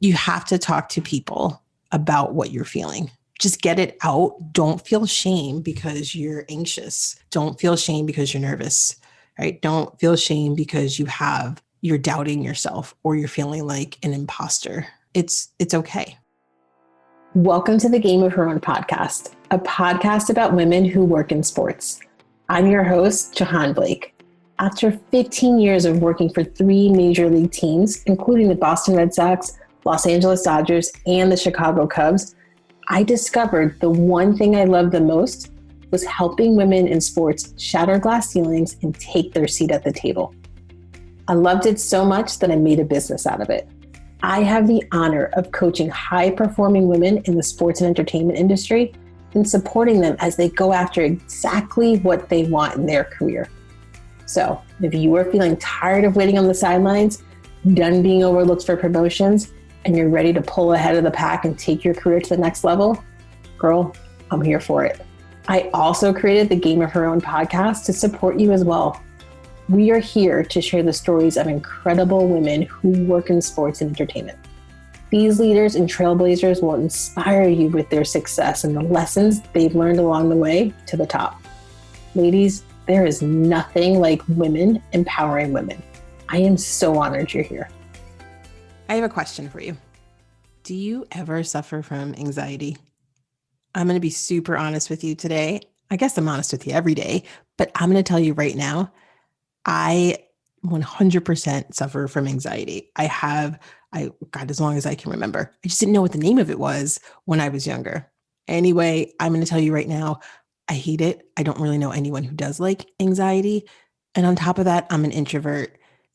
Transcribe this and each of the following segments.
You have to talk to people about what you're feeling. Just get it out. Don't feel shame because you're anxious. Don't feel shame because you're nervous, right? Don't feel shame because you're doubting yourself or you're feeling like an imposter. It's okay. Welcome to the Game of Her Own podcast, a podcast about women who work in sports. I'm your host, Jahaan Blake. After 15 years of working for 3 major league teams, including the Boston Red Sox, Los Angeles Dodgers, and the Chicago Cubs, I discovered the one thing I loved the most was helping women in sports shatter glass ceilings and take their seat at the table. I loved it so much that I made a business out of it. I have the honor of coaching high-performing women in the sports and entertainment industry and supporting them as they go after exactly what they want in their career. So if you are feeling tired of waiting on the sidelines, done being overlooked for promotions, and you're ready to pull ahead of the pack and take your career to the next level, girl, I'm here for it. I also created the Game of Her Own podcast to support you as well. We are here to share the stories of incredible women who work in sports and entertainment. These leaders and trailblazers will inspire you with their success and the lessons they've learned along the way to the top. Ladies, there is nothing like women empowering women. I am so honored you're here. I have a question for you. Do you ever suffer from anxiety? I'm going to be super honest with you today. I guess I'm honest with you every day, but I'm going to tell you right now, I 100% suffer from anxiety. God, as long as I can remember. I just didn't know what the name of it was when I was younger. Anyway, I'm going to tell you right now, I hate it. I don't really know anyone who does like anxiety. And on top of that, I'm an introvert.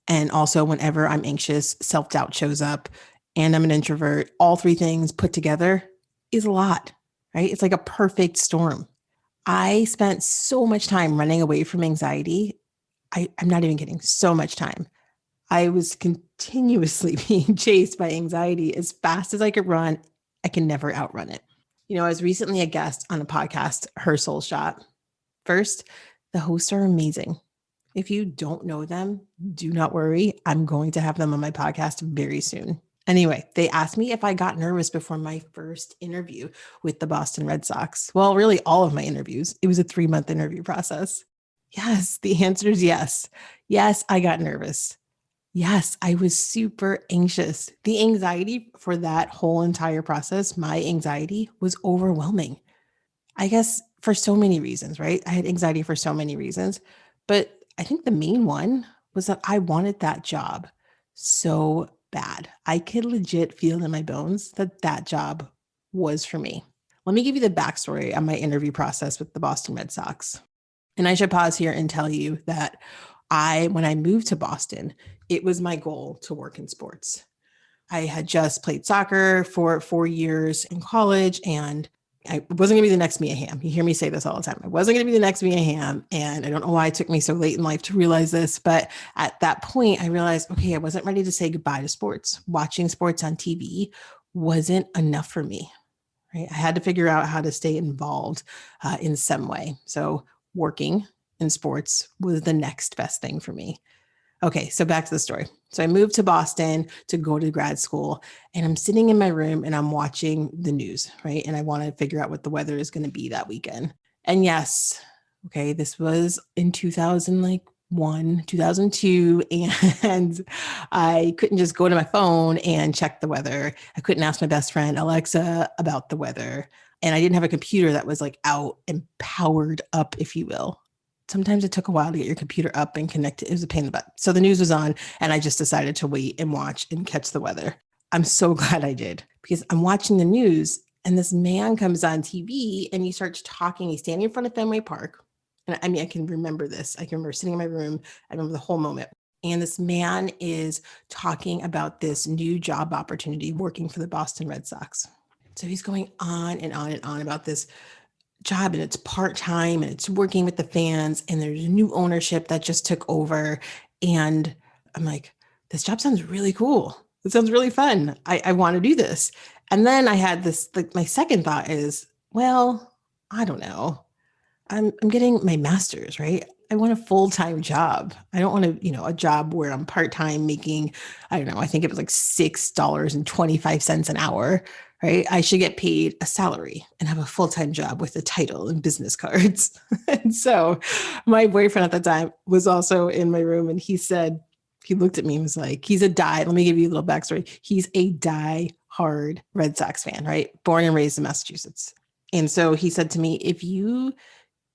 And also whenever I'm anxious, self-doubt shows up and I'm an introvert. All 3 things put together is a lot, right? It's like a perfect storm. I spent so much time running away from anxiety. I'm not even kidding. So much time. I was continuously being chased by anxiety as fast as I could run. I can never outrun it. You know, I was recently a guest on a podcast, Her Soul Shot. First, the hosts are amazing. If you don't know them, do not worry. I'm going to have them on my podcast very soon. Anyway, they asked me if I got nervous before my first interview with the Boston Red Sox. Well, really all of my interviews. It was a 3-month interview process. Yes, the answer is yes. Yes, I got nervous. Yes, I was super anxious. The anxiety for that whole entire process, my anxiety was overwhelming. I guess for so many reasons, right? I had anxiety for so many reasons, but I think the main one was that I wanted that job so bad. I could legit feel in my bones that that job was for me. Let me give you the backstory on my interview process with the Boston Red Sox. And I should pause here and tell you that when I moved to Boston, it was my goal to work in sports. I had just played soccer for 4 years in college, and I wasn't going to be the next Mia Hamm. You hear me say this all the time. I wasn't going to be the next Mia Hamm. And I don't know why it took me so late in life to realize this. But at that point, I realized, okay, I wasn't ready to say goodbye to sports. Watching sports on TV wasn't enough for me. Right? I had to figure out how to stay involved in some way. So working in sports was the next best thing for me. Okay, so back to the story. So I moved to Boston to go to grad school, and I'm sitting in my room and I'm watching the news, right? And I want to figure out what the weather is going to be that weekend. And yes, okay, this was in 2001, 2002, and I couldn't just go to my phone and check the weather. I couldn't ask my best friend Alexa about the weather. And I didn't have a computer that was like out and powered up, if you will. Sometimes it took a while to get your computer up and connected. It was a pain in the butt. So the news was on and I just decided to wait and watch and catch the weather. I'm so glad I did because I'm watching the news and this man comes on TV and he starts talking. He's standing in front of Fenway Park. And I mean, I can remember this. I can remember sitting in my room. I remember the whole moment. And this man is talking about this new job opportunity working for the Boston Red Sox. So he's going on and on and on about this job, and it's part-time and it's working with the fans, and there's new ownership that just took over. And I'm like, this job sounds really cool. It sounds really fun. I want to do this. And then I had this, like, my second thought is, well, I don't know. I'm getting my master's, right? I want a full-time job. I don't want a job where I'm part-time making, I don't know, I think it was like $6.25 an hour, right? I should get paid a salary and have a full-time job with a title and business cards. And so my boyfriend at the time was also in my room and he looked at me and was like, let me give you a little backstory. He's a die-hard Red Sox fan, right? Born and raised in Massachusetts. And so he said to me, if you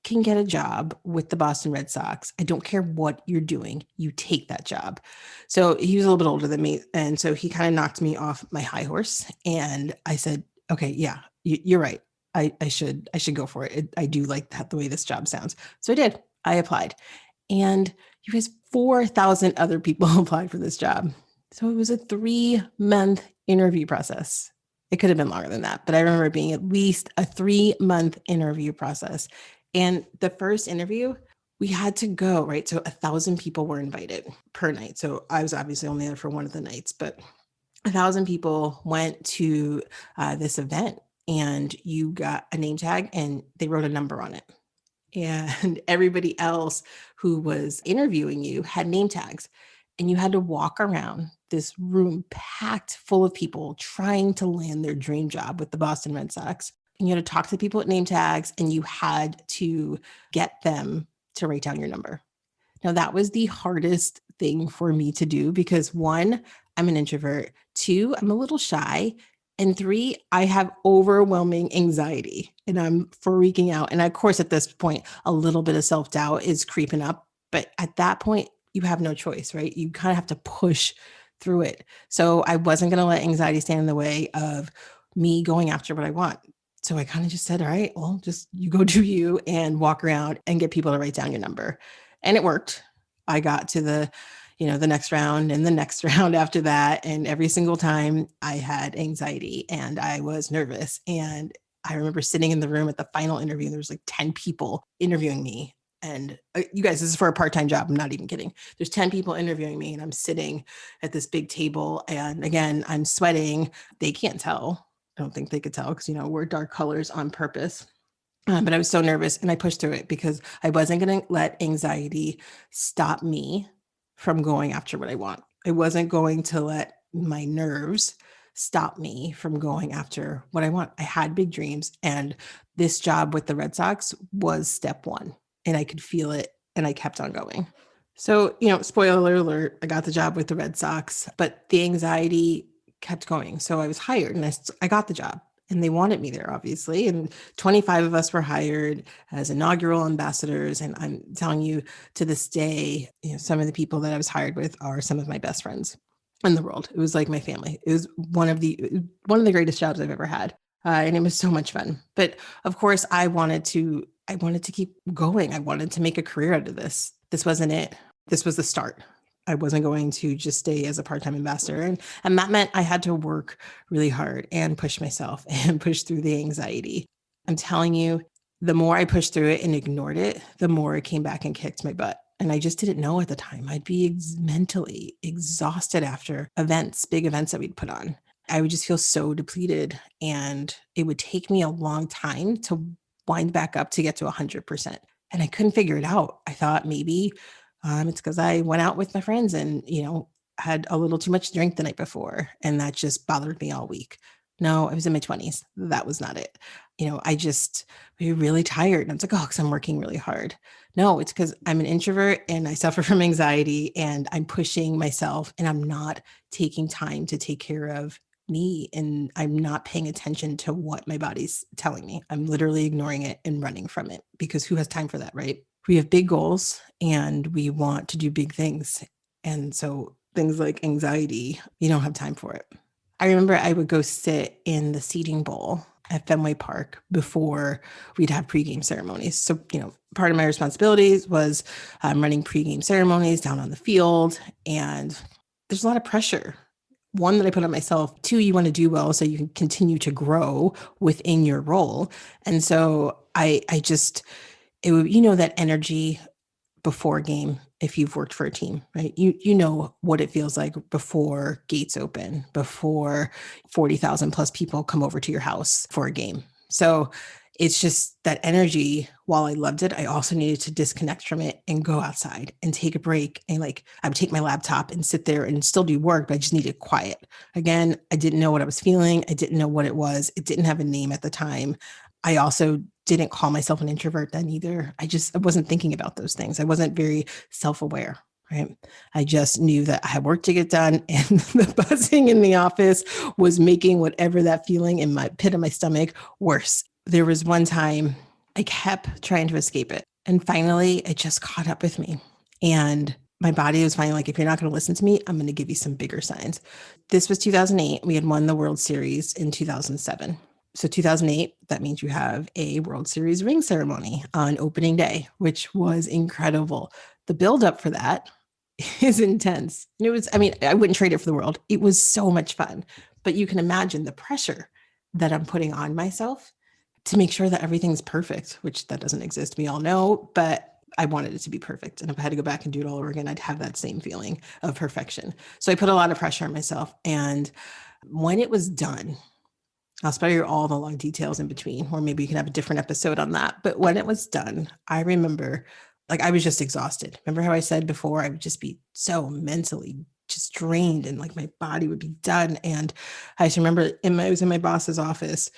can get a job with the Boston Red Sox, I don't care what you're doing, you take that job. So he was a little bit older than me. And so he kind of knocked me off my high horse. And I said, okay, yeah, you're right. I should go for it. I do like that, the way this job sounds. So I did. I applied. And you guys, 4,000 other people applied for this job. So it was a 3-month interview process. It could have been longer than that, but I remember it being at least a 3-month interview process. And the first interview, we had to go, right? So 1,000 people were invited per night. So I was obviously only there for one of the nights, but 1,000 people went to this event and you got a name tag and they wrote a number on it. And everybody else who was interviewing you had name tags. And you had to walk around this room packed full of people trying to land their dream job with the Boston Red Sox. And you had to talk to the people with name tags and you had to get them to write down your number. Now, that was the hardest thing for me to do because 1, I'm an introvert. 2, I'm a little shy. And 3, I have overwhelming anxiety and I'm freaking out. And of course, at this point, a little bit of self-doubt is creeping up. But at that point, you have no choice, right? You kind of have to push through it. So I wasn't going to let anxiety stand in the way of me going after what I want. So I kind of just said, all right, well, just you go do you and walk around and get people to write down your number. And it worked. I got to the next round and the next round after that. And every single time I had anxiety and I was nervous. And I remember sitting in the room at the final interview, there was like 10 people interviewing me. And you guys, this is for a part-time job. I'm not even kidding. There's 10 people interviewing me and I'm sitting at this big table. And again, I'm sweating. They can't tell. I don't think they could tell because, we're dark colors on purpose. But I was so nervous and I pushed through it because I wasn't going to let anxiety stop me from going after what I want. I wasn't going to let my nerves stop me from going after what I want. I had big dreams and this job with the Red Sox was step 1 and I could feel it and I kept on going. So, spoiler alert, I got the job with the Red Sox, but the anxiety kept going. So I was hired and I got the job and they wanted me there, obviously. And 25 of us were hired as inaugural ambassadors. And I'm telling you, to this day, some of the people that I was hired with are some of my best friends in the world. It was like my family. It was one of the greatest jobs I've ever had. And it was so much fun. But of course, I wanted to keep going. I wanted to make a career out of this. This wasn't it. This was the start. I wasn't going to just stay as a part-time ambassador. And that meant I had to work really hard and push myself and push through the anxiety. I'm telling you, the more I pushed through it and ignored it, the more it came back and kicked my butt. And I just didn't know at the time. I'd be mentally exhausted after big events that we'd put on. I would just feel so depleted. And it would take me a long time to wind back up to get to 100%. And I couldn't figure it out. I thought maybe it's because I went out with my friends and, had a little too much drink the night before. And that just bothered me all week. No, I was in my 20s. That was not it. I just be really tired. And I was like, oh, because I'm working really hard. No, it's because I'm an introvert and I suffer from anxiety and I'm pushing myself and I'm not taking time to take care of me and I'm not paying attention to what my body's telling me. I'm literally ignoring it and running from it because who has time for that, right? We have big goals and we want to do big things. And so things like anxiety, you don't have time for it. I remember I would go sit in the seating bowl at Fenway Park before we'd have pregame ceremonies. So, part of my responsibilities was running pregame ceremonies down on the field. And there's a lot of pressure. 1, that I put on myself. 2, you want to do well so you can continue to grow within your role. And so I just, it would, that energy before game, if you've worked for a team, right? You know what it feels like before gates open, before 40,000 plus people come over to your house for a game. So It's just that energy, while I loved it, I also needed to disconnect from it and go outside and take a break. And like I would take my laptop and sit there and still do work, but I just needed quiet. Again, I didn't know what I was feeling. I didn't know what it was. It didn't have a name at the time. I also didn't call myself an introvert then either. I wasn't thinking about those things. I wasn't very self-aware. Right. I just knew that I had work to get done, and the buzzing in the office was making whatever that feeling in my pit of my stomach worse. There was one time I kept trying to escape it. And finally, it just caught up with me. And my body was finally like, if you're not going to listen to me, I'm going to give you some bigger signs. This was 2008. We had won the World Series in 2007. So 2008, that means you have a World Series ring ceremony on opening day, which was incredible. The buildup for that is intense. And it was, I mean, I wouldn't trade it for the world. It was so much fun. But you can imagine the pressure that I'm putting on myself to make sure that everything's perfect, which that doesn't exist. We all know, but I wanted it to be perfect. And if I had to go back and do it all over again, I'd have that same feeling of perfection. So I put a lot of pressure on myself. And when it was done, I'll spare you all the long details in between, or maybe you can have a different episode on that. But when it was done, I remember like I was just exhausted. Remember how I said before, I would just be so mentally just drained and like my body would be done. And I just remember I was in my boss's office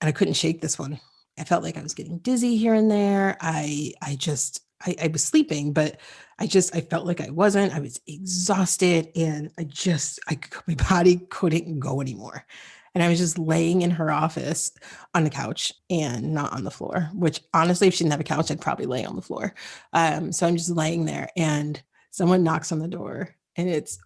and I couldn't shake this one. I felt like I was getting dizzy here and there. I was sleeping, but I felt like I wasn't. I was exhausted, and my body couldn't go anymore. And I was just laying in her office on the couch and not on the floor, which honestly, if she didn't have a couch, I'd probably lay on the floor. So I'm just laying there, and someone knocks on the door, and it's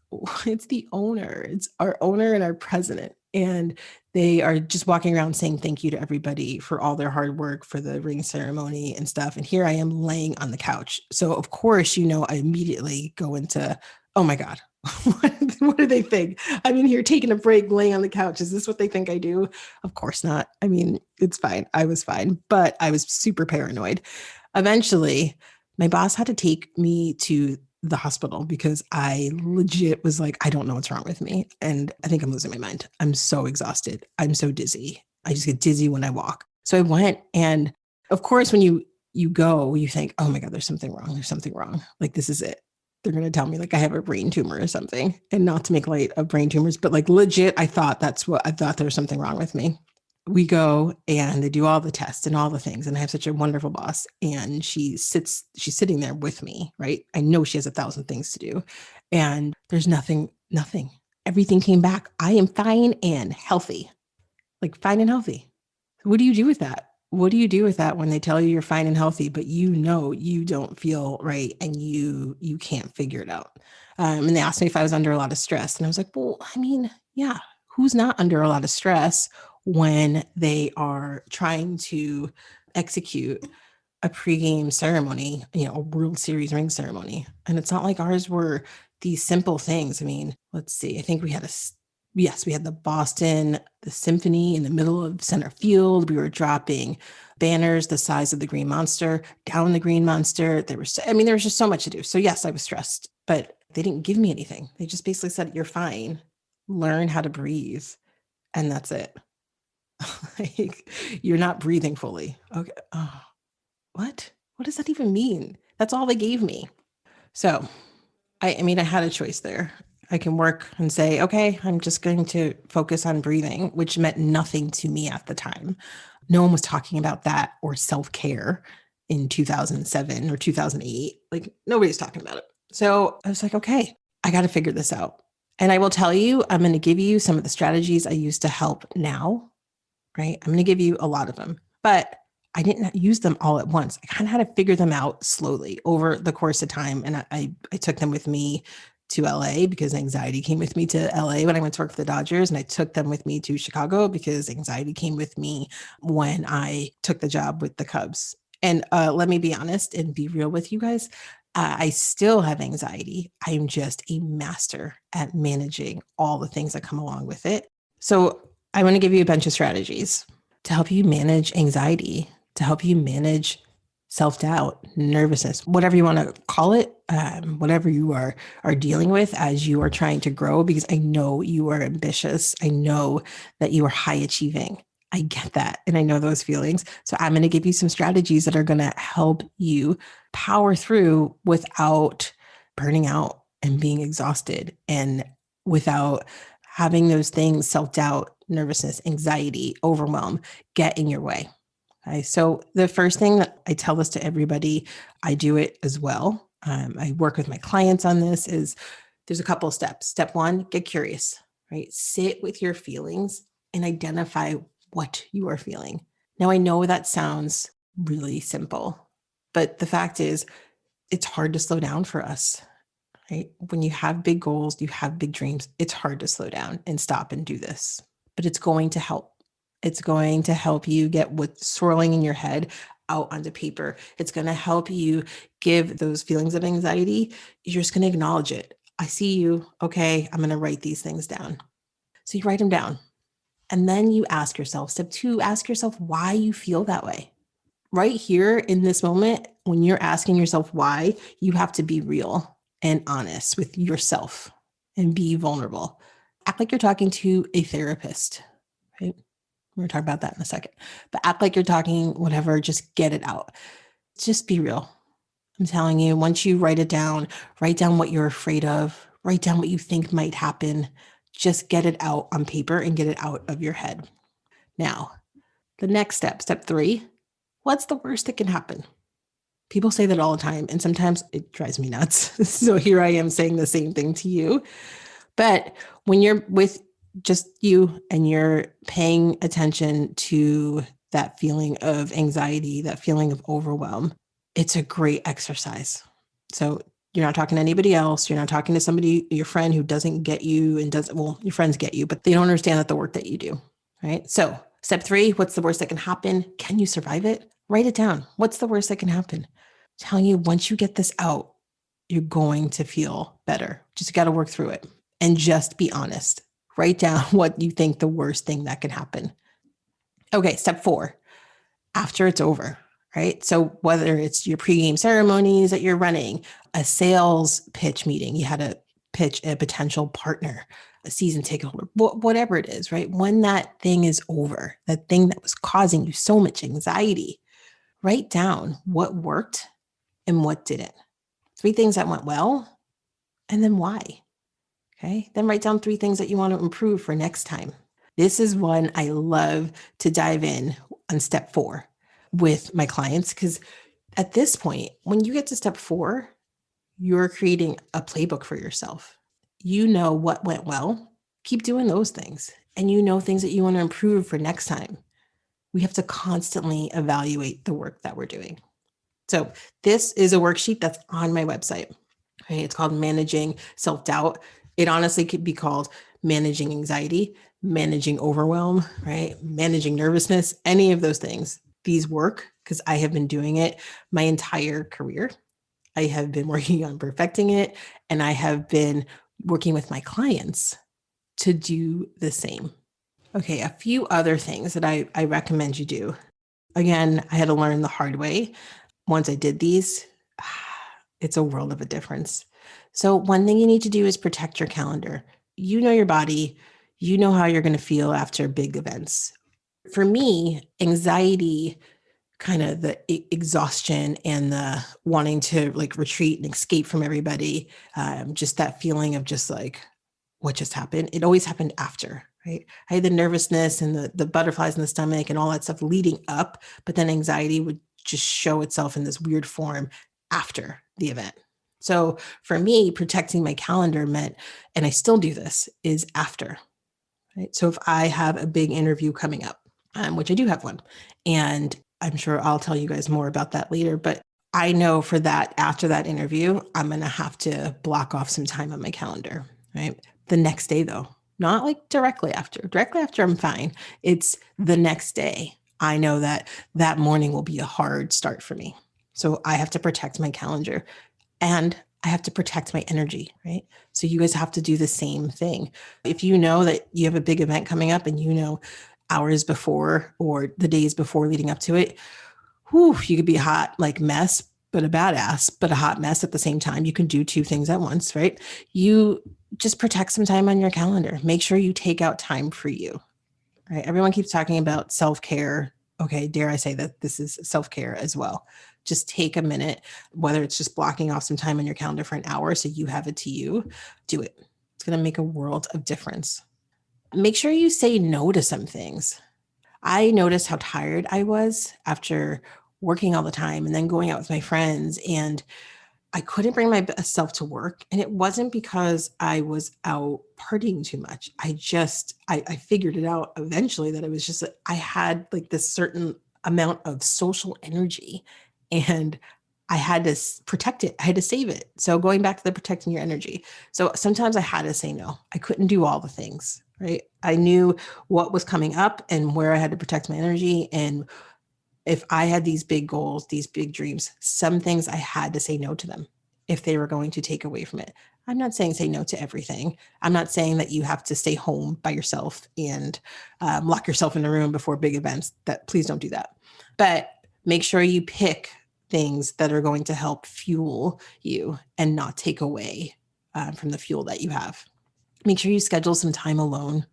the owner. It's our owner and our president. And they are just walking around saying thank you to everybody for all their hard work for the ring ceremony and stuff. And here I am laying on the couch. So of course, I immediately go into, oh my God, what do they think? I'm in here taking a break, laying on the couch. Is this what they think I do? Of course not. I mean, it's fine. I was fine, but I was super paranoid. Eventually, my boss had to take me to the hospital because I legit was like, I don't know what's wrong with me. And I think I'm losing my mind. I'm so exhausted. I'm so dizzy. I just get dizzy when I walk. So I went, and of course, when you go, you think, oh my God, there's something wrong. There's something wrong. Like, this is it. They're going to tell me like I have a brain tumor or something. And not to make light of brain tumors, but like legit, I thought there was something wrong with me. We go and they do all the tests and all the things. And I have such a wonderful boss. And she's sitting there with me, right? I know she has 1,000 things to do. And there's nothing. Everything came back. I am fine and healthy, like fine and healthy. What do you do with that? What do you do with that when they tell you you're fine and healthy, but you don't feel right and you can't figure it out? And they asked me if I was under a lot of stress. And I was like, well, I mean, yeah, who's not under a lot of stress when they are trying to execute a pregame ceremony, a World Series ring ceremony? And it's not like ours were these simple things. I mean, let's see. I think we had the symphony in the middle of center field. We were dropping banners the size of the Green Monster down the Green Monster. There was just so much to do. So yes, I was stressed, but they didn't give me anything. They just basically said, you're fine. Learn how to breathe. And that's it. Like, you're not breathing fully. Okay. Oh, what? What does that even mean? That's all they gave me. So I had a choice there. I can work and say, okay, I'm just going to focus on breathing, which meant nothing to me at the time. No one was talking about that or self-care in 2007 or 2008. Like, nobody's talking about it. So I was like, okay, I got to figure this out. And I will tell you, I'm going to give you some of the strategies I use to help now, right? I'm going to give you a lot of them, but I didn't use them all at once. I kind of had to figure them out slowly over the course of time. And I took them with me to LA because anxiety came with me to LA when I went to work for the Dodgers. And I took them with me to Chicago because anxiety came with me when I took the job with the Cubs. And let me be honest and be real with you guys. I still have anxiety. I'm just a master at managing all the things that come along with it. So I want to give you a bunch of strategies to help you manage anxiety, to help you manage self-doubt, nervousness, whatever you want to call it, whatever you are dealing with as you are trying to grow, because I know you are ambitious. I know that you are high achieving. I get that. And I know those feelings. So I'm going to give you some strategies that are going to help you power through without burning out and being exhausted and without having those things, self-doubt, nervousness, anxiety, overwhelm, get in your way. Okay. So the first thing that I tell this to everybody, I do it as well. I work with my clients on this is there's a couple of steps. Step one, get curious, right? Sit with your feelings and identify what you are feeling. Now, I know that sounds really simple, but the fact is, it's hard to slow down for us, right? When you have big goals, you have big dreams, it's hard to slow down and stop and do this, but it's going to help. It's going to help you get what's swirling in your head out onto paper. It's going to help you give those feelings of anxiety. You're just going to acknowledge it. I see you. Okay, I'm going to write these things down. So you write them down. And then you ask yourself, step two, ask yourself why you feel that way. Right here in this moment, when you're asking yourself why, you have to be real and honest with yourself and be vulnerable. Act like you're talking to a therapist, right? We're going to talk about that in a second, but act like you're talking, whatever, just get it out. Just be real. I'm telling you, once you write down what you're afraid of, write down what you think might happen. Just get it out on paper and get it out of your head. Now, the next step, step three, what's the worst that can happen? People say that all the time, and sometimes it drives me nuts. So here I am saying the same thing to you. But when you're with just you and you're paying attention to that feeling of anxiety, that feeling of overwhelm, it's a great exercise. So you're not talking to anybody else. You're not talking to somebody, your friend who doesn't get you and doesn't, well, your friends get you, but they don't understand that the work that you do, right? So step three, what's the worst that can happen? Can you survive it? Write it down. What's the worst that can happen? I'm telling you, once you get this out, you're going to feel better. Just got to work through it and just be honest. Write down what you think the worst thing that could happen. Okay, step four, after it's over, right? So whether it's your pregame ceremonies that you're running, a sales pitch meeting, you had to pitch a potential partner, a season ticket holder, whatever it is, right? When that thing is over, that thing that was causing you so much anxiety, write down what worked and what didn't. Three things that went well, and then why. Okay. Then write down three things that you want to improve for next time. This is one I love to dive in on step four with my clients, because at this point, when you get to step four, you're creating a playbook for yourself. You know what went well. Keep doing those things. And you know things that you want to improve for next time. We have to constantly evaluate the work that we're doing. So this is a worksheet that's on my website. Right? It's called Managing Self-Doubt. It honestly could be called Managing Anxiety, Managing Overwhelm, right? Managing Nervousness, any of those things. These work because I have been doing it my entire career. I have been working on perfecting it, and I have been working with my clients to do the same. Okay, a few other things that I recommend you do. Again, I had to learn the hard way. Once I did these, it's a world of a difference. So one thing you need to do is protect your calendar. You know your body, you know how you're going to feel after big events. For me, anxiety, kind of the exhaustion and the wanting to like retreat and escape from everybody, just that feeling of just like, what just happened? It always happened after, right? I had the nervousness and the butterflies in the stomach and all that stuff leading up, but then anxiety would just show itself in this weird form after the event. So for me, protecting my calendar meant, and I still do this, is after, right? So if I have a big interview coming up, which I do have one, and I'm sure I'll tell you guys more about that later, but I know for that, after that interview, I'm going to have to block off some time on my calendar, right? The next day, though, not like directly after. Directly after, I'm fine. It's the next day. I know that that morning will be a hard start for me. So I have to protect my calendar and I have to protect my energy, right? So you guys have to do the same thing. If you know that you have a big event coming up and you know hours before or the days before leading up to it, you could be a hot like mess, but a badass, but a hot mess at the same time. You can do two things at once, right? You just protect some time on your calendar. Make sure you take out time for you. right? Everyone keeps talking about self-care. Okay, dare I say that this is self-care as well. Just take a minute, whether it's just blocking off some time on your calendar for an hour so you have it to you, do it. It's going to make a world of difference. Make sure you say no to some things. I noticed how tired I was after working all the time and then going out with my friends, and I couldn't bring myself to work. And it wasn't because I was out partying too much. I figured it out eventually that it was just that I had like this certain amount of social energy and I had to protect it. I had to save it. So going back to the protecting your energy. So sometimes I had to say no. I couldn't do all the things, right? I knew what was coming up and where I had to protect my energy. And if I had these big goals, these big dreams, some things I had to say no to them if they were going to take away from it. I'm not saying say no to everything. I'm not saying that you have to stay home by yourself and lock yourself in a room before big events. That please don't do that. But make sure you pick things that are going to help fuel you and not take away from the fuel that you have. Make sure you schedule some time alone.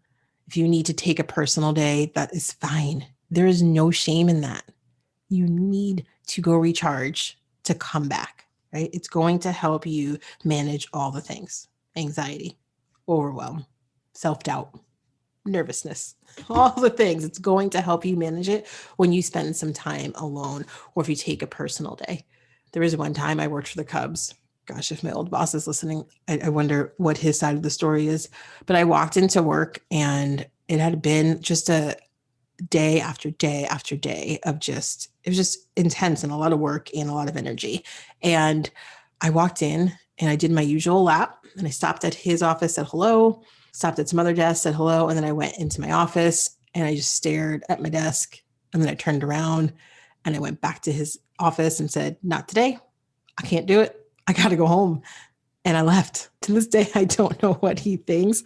If you need to take a personal day, that is fine. There is no shame in that. You need to go recharge to come back, right? It's going to help you manage all the things: anxiety, overwhelm, self doubt, nervousness, all the things. It's going to help you manage it when you spend some time alone or if you take a personal day. There was one time I worked for the Cubs. Gosh, if my old boss is listening, I wonder what his side of the story is. But I walked into work and it had been just a day after day after day of it was just intense and a lot of work and a lot of energy. And I walked in and I did my usual lap and I stopped at his office, said hello, stopped at some other desk, said hello. And then I went into my office and I just stared at my desk. And then I turned around and I went back to his office and said, not today. I can't do it. I got to go home. And I left. To this day, I don't know what he thinks,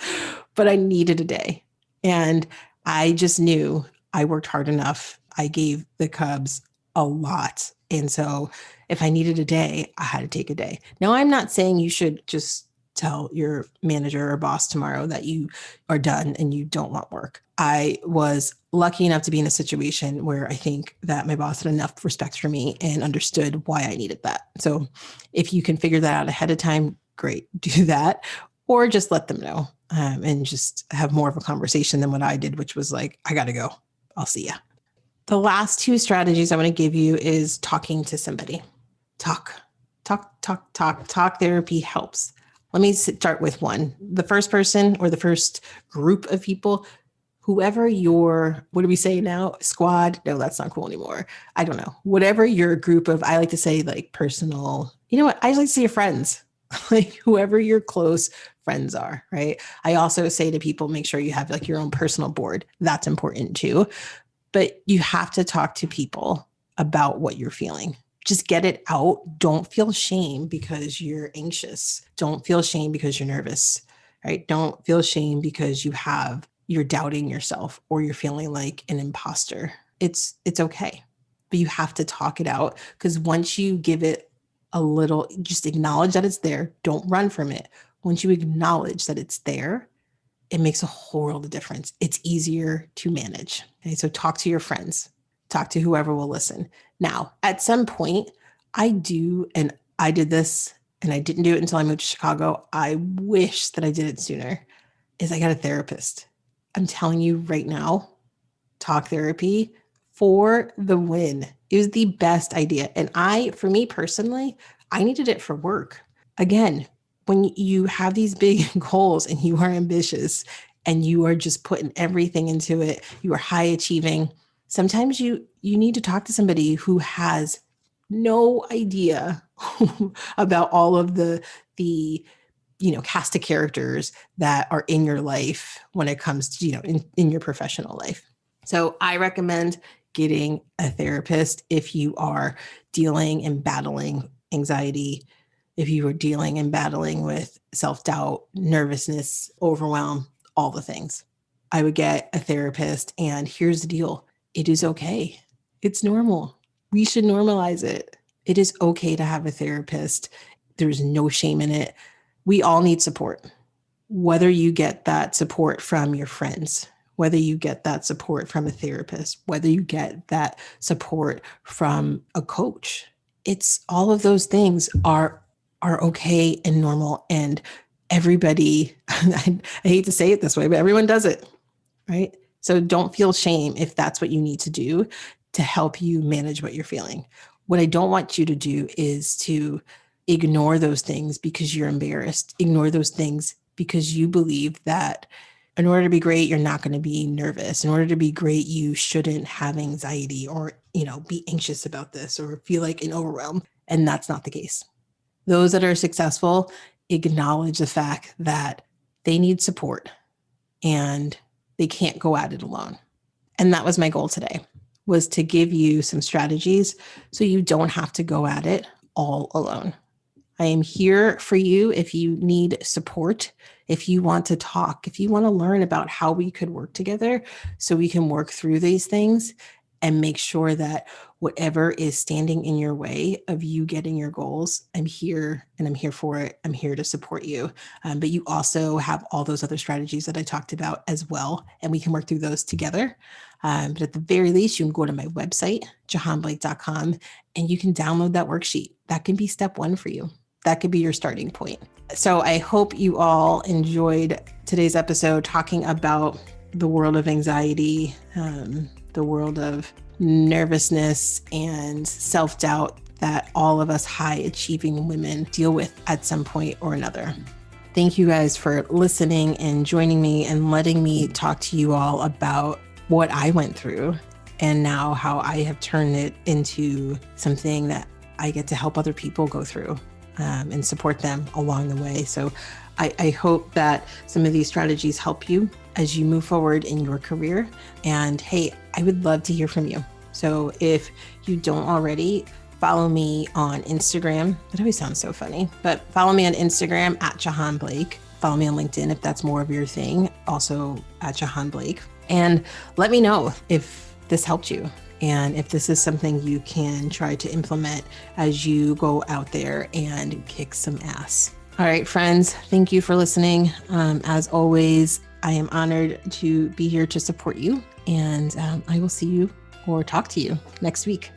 but I needed a day. And I just knew I worked hard enough. I gave the Cubs a lot. And so if I needed a day, I had to take a day. Now, I'm not saying you should just tell your manager or boss tomorrow that you are done and you don't want work. I was lucky enough to be in a situation where I think that my boss had enough respect for me and understood why I needed that. So if you can figure that out ahead of time, great, do that, or just let them know and just have more of a conversation than what I did, which was like, I got to go. I'll see ya. The last two strategies I want to give you is talking to somebody. Talk. Therapy helps. Let me start with one. The first person or the first group of people, whoever your, what do we say now? Squad? No, that's not cool anymore. I don't know. Whatever your group of, I like to say like personal, you know what? I like to say your friends, like whoever your close friends are, right? I also say to people, make sure you have like your own personal board. That's important too. But you have to talk to people about what you're feeling. Just get it out. Don't feel shame because you're anxious. Don't feel shame because you're nervous, right? Don't feel shame because you're doubting yourself or you're feeling like an imposter. It's okay. But you have to talk it out because once you give it a little, just acknowledge that it's there. Don't run from it. Once you acknowledge that it's there, it makes a whole world of difference. It's easier to manage. Okay, so talk to your friends, talk to whoever will listen. Now, at some point, I did this, and I didn't do it until I moved to Chicago. I wish that I did it sooner, is I got a therapist. I'm telling you right now, talk therapy for the win. It was the best idea. And for me personally, I needed it for work. Again, when you have these big goals and you are ambitious and you are just putting everything into it, you are high achieving. Sometimes you need to talk to somebody who has no idea about all of the cast of characters that are in your life when it comes to in your professional life. So I recommend getting a therapist if you are dealing and battling anxiety, if you are dealing and battling with self-doubt, nervousness, overwhelm, all the things. I would get a therapist, and here's the deal. It is okay. It's normal. We should normalize it. It is okay to have a therapist. There's no shame in it. We all need support, whether you get that support from your friends, whether you get that support from a therapist, whether you get that support from a coach. It's all of those things are okay and normal, and everybody, I hate to say it this way, but everyone does it, right? So don't feel shame if that's what you need to do to help you manage what you're feeling. What I don't want you to do is to ignore those things because you're embarrassed, ignore those things because you believe that in order to be great, you're not going to be nervous. In order to be great, you shouldn't have anxiety or, be anxious about this or feel like an overwhelm. And that's not the case. Those that are successful acknowledge the fact that they need support and they can't go at it alone. And that was my goal today, was to give you some strategies so you don't have to go at it all alone. I am here for you if you need support, if you want to talk, if you want to learn about how we could work together so we can work through these things and make sure that whatever is standing in your way of you getting your goals, I'm here and I'm here for it. I'm here to support you. But you also have all those other strategies that I talked about as well, and we can work through those together. But at the very least, you can go to my website, jahaanblake.com, and you can download that worksheet. That can be step one for you. That could be your starting point. So I hope you all enjoyed today's episode talking about the world of anxiety, the world of nervousness and self-doubt that all of us high achieving women deal with at some point or another. Thank you guys for listening and joining me and letting me talk to you all about what I went through and now how I have turned it into something that I get to help other people go through and support them along the way. So I hope that some of these strategies help you as you move forward in your career. And hey, I would love to hear from you. So if you don't already, follow me on Instagram. That always sounds so funny, but follow me on Instagram at Jahaan Blake. Follow me on LinkedIn if that's more of your thing, also at Jahaan Blake. And let me know if this helped you and if this is something you can try to implement as you go out there and kick some ass. All right, friends, thank you for listening. As always, I am honored to be here to support you, and I will see you or talk to you next week.